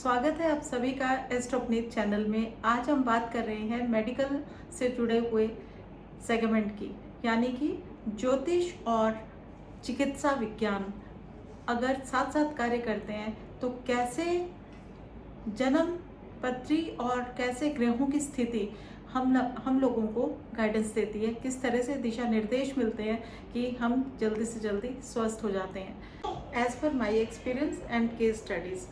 स्वागत है आप सभी का एस्ट्रोपनीत चैनल में। आज हम बात कर रहे हैं मेडिकल से जुड़े हुए सेगमेंट की, यानी कि ज्योतिष और चिकित्सा विज्ञान अगर साथ साथ कार्य करते हैं तो कैसे जन्म पत्री और कैसे ग्रहों की स्थिति हम लोगों को गाइडेंस देती है, किस तरह से दिशा निर्देश मिलते हैं कि हम जल्दी से जल्दी स्वस्थ हो जाते हैं। As per my experience and case studies,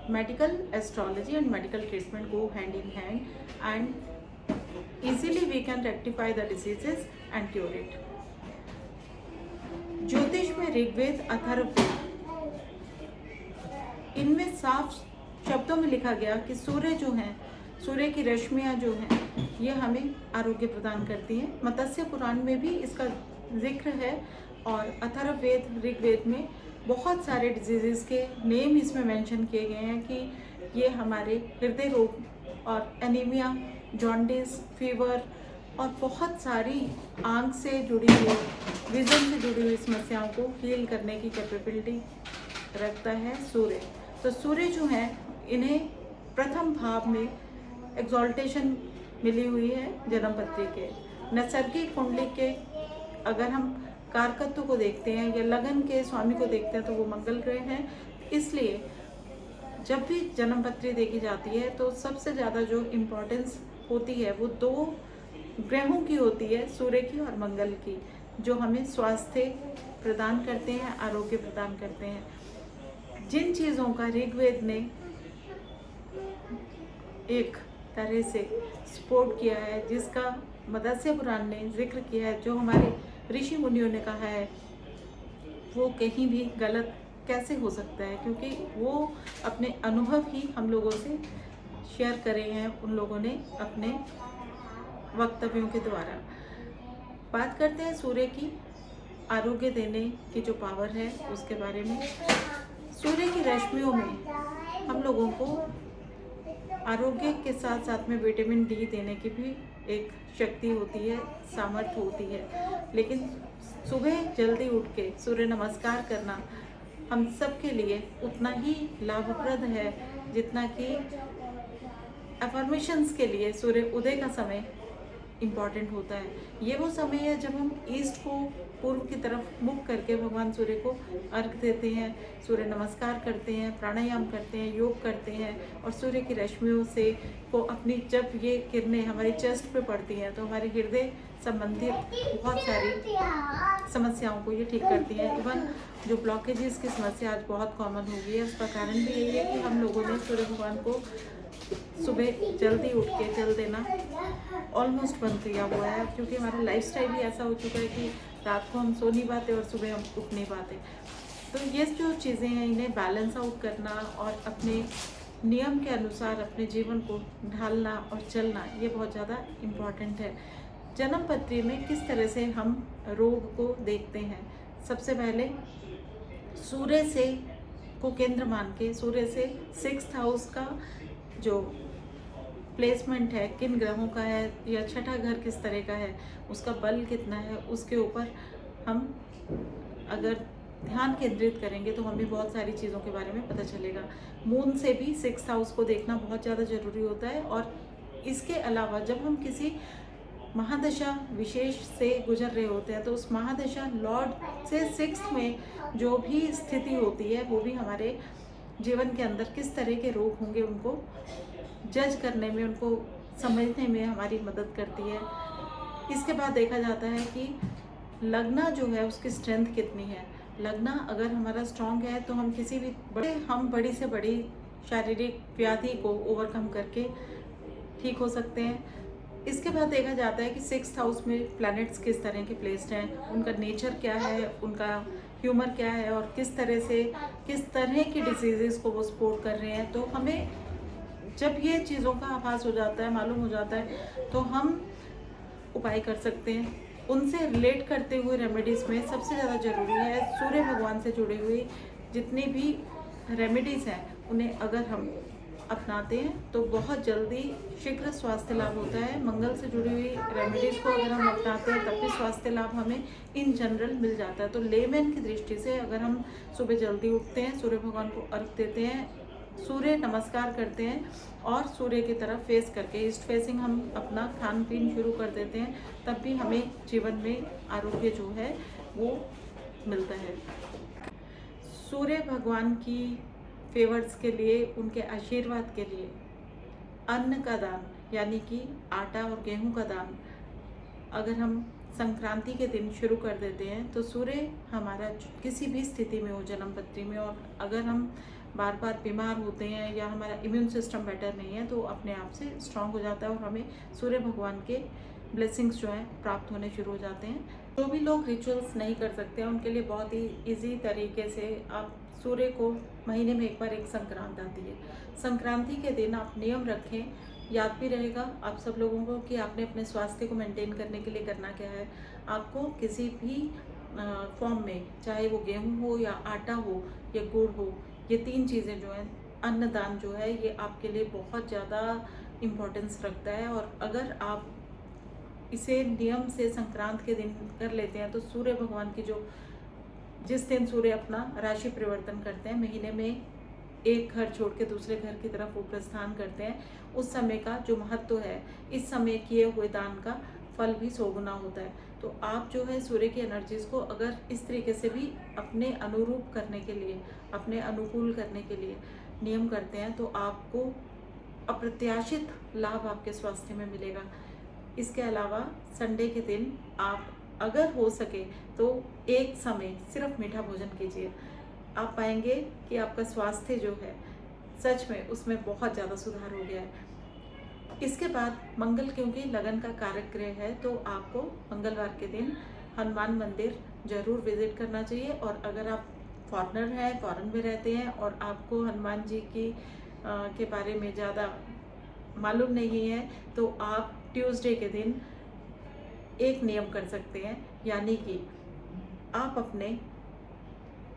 medical astrology and medical treatment go hand in hand, and easily we can rectify the diseases and cure it. ज्योतिष में ऋग्वेद, अथर्ववेद, इनमें साफ शब्दों में लिखा गया कि सूर्य जो हैं, सूर्य की रश्मियाँ जो हैं, ये हमें आरोग्य प्रदान करती हैं। मत्स्य पुराण में भी इसका जिक्र है और अथर्ववेद, ऋग्वेद में बहुत सारे डिजीज़ के नेम इसमें मेंशन किए गए हैं कि ये हमारे हृदय रोग और एनीमिया, जॉन्डिस, फीवर और बहुत सारी आंख से जुड़ी हुई, विजन से जुड़ी हुई समस्याओं को हील करने की कैपेबिलिटी रखता है सूर्य। तो सूर्य जो है, इन्हें प्रथम भाव में एक्सॉल्टेशन मिली हुई है जन्मपत्री के। नैसर्गिक कुंडली के अगर हम कारकत्व को देखते हैं या लगन के स्वामी को देखते हैं तो वो मंगल ग्रह हैं। इसलिए जब भी जन्मपत्री देखी जाती है तो सबसे ज़्यादा जो इम्पोर्टेंस होती है वो दो ग्रहों की होती है, सूर्य की और मंगल की, जो हमें स्वास्थ्य प्रदान करते हैं, आरोग्य प्रदान करते हैं। जिन चीज़ों का ऋग्वेद ने एक तरह से सपोर्ट किया है, जिसका मत्स्य पुराण ने जिक्र किया है, जो हमारे ऋषि मुनियों ने कहा है, वो कहीं भी गलत कैसे हो सकता है, क्योंकि वो अपने अनुभव ही हम लोगों से शेयर करे हैं, उन लोगों ने अपने वक्तव्यों के द्वारा। बात करते हैं सूर्य की आरोग्य देने की जो पावर है उसके बारे में। सूर्य की रश्मियों में हम लोगों को आरोग्य के साथ साथ में विटामिन डी देने की भी एक शक्ति होती है, सामर्थ्य होती है। लेकिन सुबह जल्दी उठ के सूर्य नमस्कार करना हम सब के लिए उतना ही लाभप्रद है जितना कि अफर्मेशंस के लिए सूर्य उदय का समय इम्पॉर्टेंट होता है। ये वो समय है जब हम ईस्ट को, पूर्व की तरफ मुख करके भगवान सूर्य को अर्घ देते हैं, सूर्य नमस्कार करते हैं, प्राणायाम करते हैं, योग करते हैं और सूर्य की रश्मियों से को अपनी, जब ये किरणें हमारी चेस्ट पे पड़ती हैं तो हमारे हृदय संबंधित बहुत सारी समस्याओं को ये ठीक करती हैं। इवन जो ब्लॉकेजेस की समस्या आज बहुत कॉमन हो गई है, उसका कारण भी यही है कि हम लोगों ने सूर्य भगवान को सुबह जल्दी उठ के जल देना ऑलमोस्ट बंद किया हुआ है, क्योंकि हमारा लाइफस्टाइल ही ऐसा हो चुका है कि रात को हम सो नहीं पाते और सुबह हम उठ नहीं पाते। तो ये जो चीज़ें हैं, इन्हें बैलेंस आउट करना और अपने नियम के अनुसार अपने जीवन को ढालना और चलना, ये बहुत ज़्यादा इम्पॉर्टेंट है। जन्मपत्री में किस तरह से हम रोग को देखते हैं? सबसे पहले सूर्य से को केंद्र मान के, सूर्य से 6th हाउस का जो प्लेसमेंट है, किन ग्रहों का है या छठा घर किस तरह का है, उसका बल कितना है, उसके ऊपर हम अगर ध्यान केंद्रित करेंगे तो हमें बहुत सारी चीज़ों के बारे में पता चलेगा। मून से भी 6th हाउस को देखना बहुत ज़्यादा ज़रूरी होता है। और इसके अलावा जब हम किसी महादशा विशेष से गुजर रहे होते हैं तो उस महादशा लॉर्ड से 6th में जो भी स्थिति होती है वो भी हमारे जीवन के अंदर किस तरह के रोग होंगे उनको जज करने में, उनको समझने में हमारी मदद करती है। इसके बाद देखा जाता है कि लग्ना जो है उसकी स्ट्रेंथ कितनी है। लग्ना अगर हमारा स्ट्रांग है तो हम किसी भी बड़ी से बड़ी शारीरिक व्याधि को ओवरकम करके ठीक हो सकते हैं। इसके बाद देखा जाता है कि 6th हाउस में प्लैनेट्स किस तरह के प्लेस्ड हैं, उनका नेचर क्या है, उनका ह्यूमर क्या है और किस तरह की डिजीज़ेस को वो सपोर्ट कर रहे हैं। तो हमें जब ये चीज़ों का आभास हो जाता है, मालूम हो जाता है, तो हम उपाय कर सकते हैं। उनसे रिलेट करते हुए रेमेडीज़ में सबसे ज़्यादा ज़रूरी है सूर्य भगवान से जुड़ी हुई जितनी भी रेमेडीज़ हैं, उन्हें अगर हम अपनाते हैं तो बहुत जल्दी शीघ्र स्वास्थ्य लाभ होता है। मंगल से जुड़ी हुई रेमेडीज़ को अगर हम अपनाते हैं तब भी स्वास्थ्य लाभ हमें इन जनरल मिल जाता है। तो लेमैन की दृष्टि से अगर हम सुबह जल्दी उठते हैं, सूर्य भगवान को अर्घ देते हैं, सूर्य नमस्कार करते हैं और सूर्य की तरफ फेस करके ईस्ट फेसिंग हम अपना खान पीन शुरू कर देते हैं, तब भी हमें जीवन में आरोग्य जो है वो मिलता है। सूर्य भगवान की फेवर्स के लिए, उनके आशीर्वाद के लिए अन्न का दान यानी कि आटा और गेहूं का दान अगर हम संक्रांति के दिन शुरू कर देते हैं तो सूर्य हमारा किसी भी स्थिति में हो जन्म पत्री में, और अगर हम बार बार बीमार होते हैं या हमारा इम्यून सिस्टम बेटर नहीं है तो अपने आप से स्ट्रांग हो जाता है और हमें सूर्य भगवान के ब्लेसिंग्स जो हैं प्राप्त होने शुरू हो जाते हैं। जो भी लोग रिचुअल्स नहीं कर सकते हैं उनके लिए बहुत ही इजी तरीके से आप सूर्य को महीने में एक बार, एक संक्रांत आती है, संक्रांति के दिन आप नियम रखें। याद भी रहेगा आप सब लोगों को कि आपने अपने स्वास्थ्य को मेंटेन करने के लिए करना क्या है। आपको किसी भी फॉर्म में, चाहे वो गेहूं हो या आटा हो या गुड़ हो, ये 3 चीज़ें जो हैं, अन्नदान जो है ये आपके लिए बहुत ज़्यादा इम्पोर्टेंस रखता है। और अगर आप इसे नियम से संक्रांत के दिन कर लेते हैं तो सूर्य भगवान की जिस दिन सूर्य अपना राशि परिवर्तन करते हैं, महीने में एक घर छोड़ के दूसरे घर की तरफ वो प्रस्थान करते हैं, उस समय का जो महत्व है, इस समय किए हुए दान का फल भी 100 गुना होता है। तो आप जो है सूर्य की एनर्जीज़ को अगर इस तरीके से भी अपने अनुरूप करने के लिए, अपने अनुकूल करने के लिए नियम करते हैं तो आपको अप्रत्याशित लाभ आपके स्वास्थ्य में मिलेगा। इसके अलावा संडे के दिन आप अगर हो सके तो एक समय सिर्फ मीठा भोजन कीजिए। आप पाएंगे कि आपका स्वास्थ्य जो है सच में उसमें बहुत ज़्यादा सुधार हो गया है। इसके बाद मंगल क्योंकि लगन का कारक ग्रह है तो आपको मंगलवार के दिन हनुमान मंदिर जरूर विजिट करना चाहिए। और अगर आप फॉरेनर हैं, फॉरेन में रहते हैं और आपको हनुमान जी के बारे में ज़्यादा मालूम नहीं है तो आप ट्यूसडे के दिन एक नियम कर सकते हैं, यानी कि आप अपने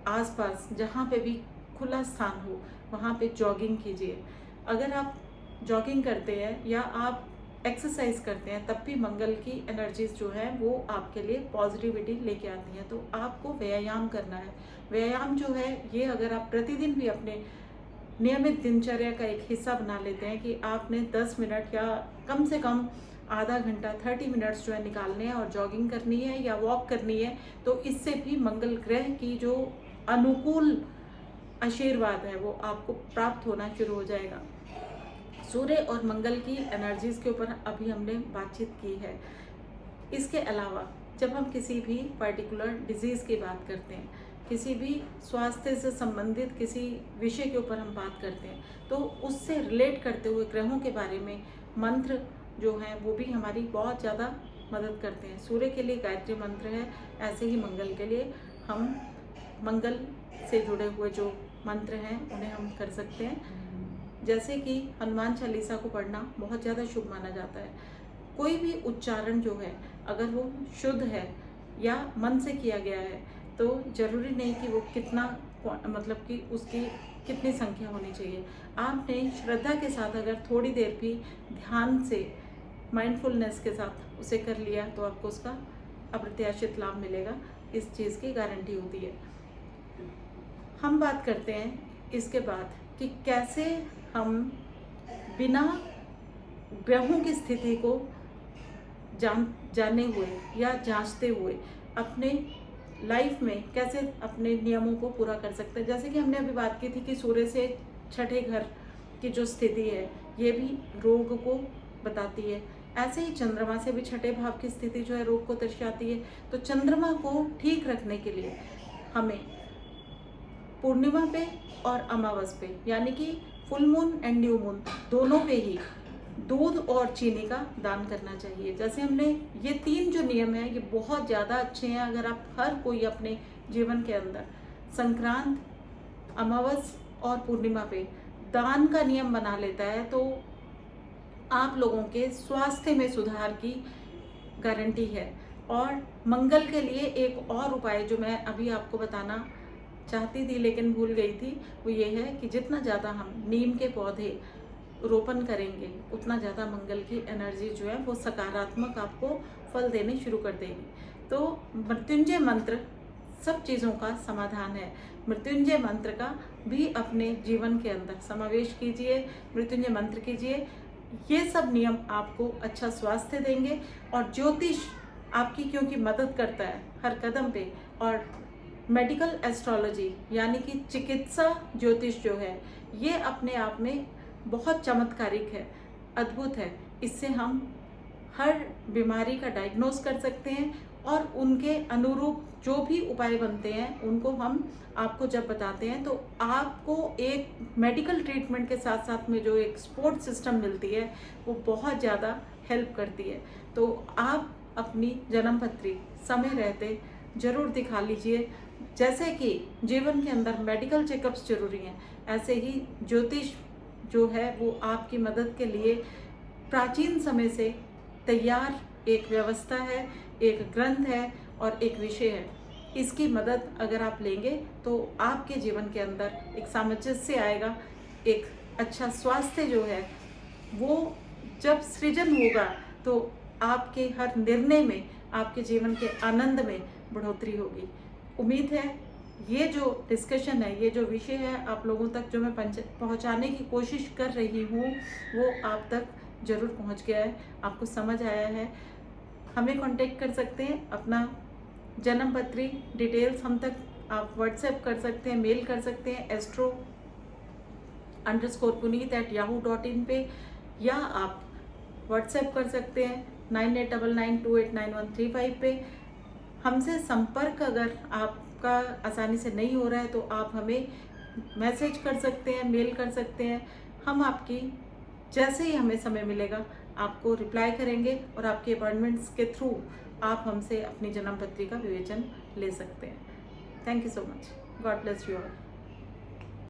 आसपास जहाँ पे भी खुला स्थान हो वहाँ पे जॉगिंग कीजिए। अगर आप जॉगिंग करते हैं या आप एक्सरसाइज करते हैं तब भी मंगल की एनर्जीज जो है वो आपके लिए पॉजिटिविटी लेके आती हैं। तो आपको व्यायाम करना है। व्यायाम जो है ये अगर आप प्रतिदिन भी अपने नियमित दिनचर्या का एक हिस्सा बना लेते हैं कि आपने 10 मिनट या कम से कम आधा घंटा 30 मिनट्स जो है निकालने हैं और जॉगिंग करनी है या वॉक करनी है, तो इससे भी मंगल ग्रह की जो अनुकूल आशीर्वाद है वो आपको प्राप्त होना शुरू हो जाएगा। सूर्य और मंगल की एनर्जीज़ के ऊपर अभी हमने बातचीत की है। इसके अलावा जब हम किसी भी पर्टिकुलर डिजीज़ की बात करते हैं, किसी भी स्वास्थ्य से संबंधित किसी विषय के ऊपर हम बात करते हैं तो उससे रिलेट करते हुए ग्रहों के बारे में मंत्र जो हैं वो भी हमारी बहुत ज़्यादा मदद करते हैं। सूर्य के लिए गायत्री मंत्र है, ऐसे ही मंगल के लिए हम मंगल से जुड़े हुए जो मंत्र हैं उन्हें हम कर सकते हैं। जैसे कि हनुमान चालीसा को पढ़ना बहुत ज़्यादा शुभ माना जाता है। कोई भी उच्चारण जो है अगर वो शुद्ध है या मन से किया गया है तो ज़रूरी नहीं कि वो कितना, मतलब कि उसकी कितनी संख्या होनी चाहिए। आपने श्रद्धा के साथ अगर थोड़ी देर भी ध्यान से, माइंडफुलनेस के साथ उसे कर लिया तो आपको उसका अप्रत्याशित लाभ मिलेगा, इस चीज़ की गारंटी होती है। हम बात करते हैं इसके बाद कि कैसे हम बिना ग्रहों की स्थिति को जाने हुए या जांचते हुए अपने लाइफ में कैसे अपने नियमों को पूरा कर सकते हैं। जैसे कि हमने अभी बात की थी कि सूर्य से छठे घर की जो स्थिति है ये भी रोग को बताती है, ऐसे ही चंद्रमा से भी छठे भाव की स्थिति जो है रोग को दर्शाती है। तो चंद्रमा को ठीक रखने के लिए हमें पूर्णिमा पे और अमावस पे, यानी कि full moon and new moon दोनों पे ही दूध और चीनी का दान करना चाहिए। जैसे हमने ये 3 जो नियम हैं ये बहुत ज़्यादा अच्छे हैं। अगर आप हर कोई अपने जीवन के अंदर संक्रांत, अमावस और पूर्णिमा पे दान का नियम बना लेता है तो आप लोगों के स्वास्थ्य में सुधार की गारंटी है। और मंगल के लिए एक और उपाय जो मैं अभी आपको बताना चाहती थी लेकिन भूल गई थी, वो ये है कि जितना ज़्यादा हम नीम के पौधे रोपण करेंगे उतना ज़्यादा मंगल की एनर्जी जो है वो सकारात्मक आपको फल देने शुरू कर देगी। तो मृत्युंजय मंत्र सब चीज़ों का समाधान है। मृत्युंजय मंत्र का भी अपने जीवन के अंदर समावेश कीजिए, मृत्युंजय मंत्र कीजिए। ये सब नियम आपको अच्छा स्वास्थ्य देंगे। और ज्योतिष आपकी क्योंकि मदद करता है हर कदम पे, और मेडिकल एस्ट्रोलॉजी यानी कि चिकित्सा ज्योतिष जो है ये अपने आप में बहुत चमत्कारिक है, अद्भुत है। इससे हम हर बीमारी का डायग्नोस कर सकते हैं और उनके अनुरूप जो भी उपाय बनते हैं उनको हम आपको जब बताते हैं तो आपको एक मेडिकल ट्रीटमेंट के साथ साथ में जो एक सपोर्ट सिस्टम मिलती है वो बहुत ज़्यादा हेल्प करती है। तो आप अपनी जन्मपत्री समय रहते ज़रूर दिखा लीजिए। जैसे कि जीवन के अंदर मेडिकल चेकअप्स जरूरी हैं, ऐसे ही ज्योतिष जो है वो आपकी मदद के लिए प्राचीन समय से तैयार एक व्यवस्था है, एक ग्रंथ है और एक विषय है। इसकी मदद अगर आप लेंगे तो आपके जीवन के अंदर एक सामंजस्य आएगा, एक अच्छा स्वास्थ्य जो है वो जब सृजन होगा तो आपके हर निर्णय में, आपके जीवन के आनंद में बढ़ोतरी होगी। उम्मीद है ये जो डिस्कशन है, ये जो विषय है आप लोगों तक जो मैं पहुंचाने की कोशिश कर रही हूँ वो आप तक ज़रूर पहुंच गया है, आपको समझ आया है। हमें कांटेक्ट कर सकते हैं, अपना जन्मपत्री डिटेल्स हम तक आप व्हाट्सएप कर सकते हैं, मेल कर सकते हैं astro_puneet@yahoo.in पे, या आप व्हाट्सएप कर सकते हैं 9899289135 पे। हमसे संपर्क अगर आपका आसानी से नहीं हो रहा है तो आप हमें मैसेज कर सकते हैं, मेल कर सकते हैं। हम आपकी जैसे ही हमें समय मिलेगा आपको रिप्लाई करेंगे और आपके अपॉइंटमेंट्स के थ्रू आप हमसे अपनी जन्मपत्री का विवेचन ले सकते हैं। Thank you so much. God bless you all.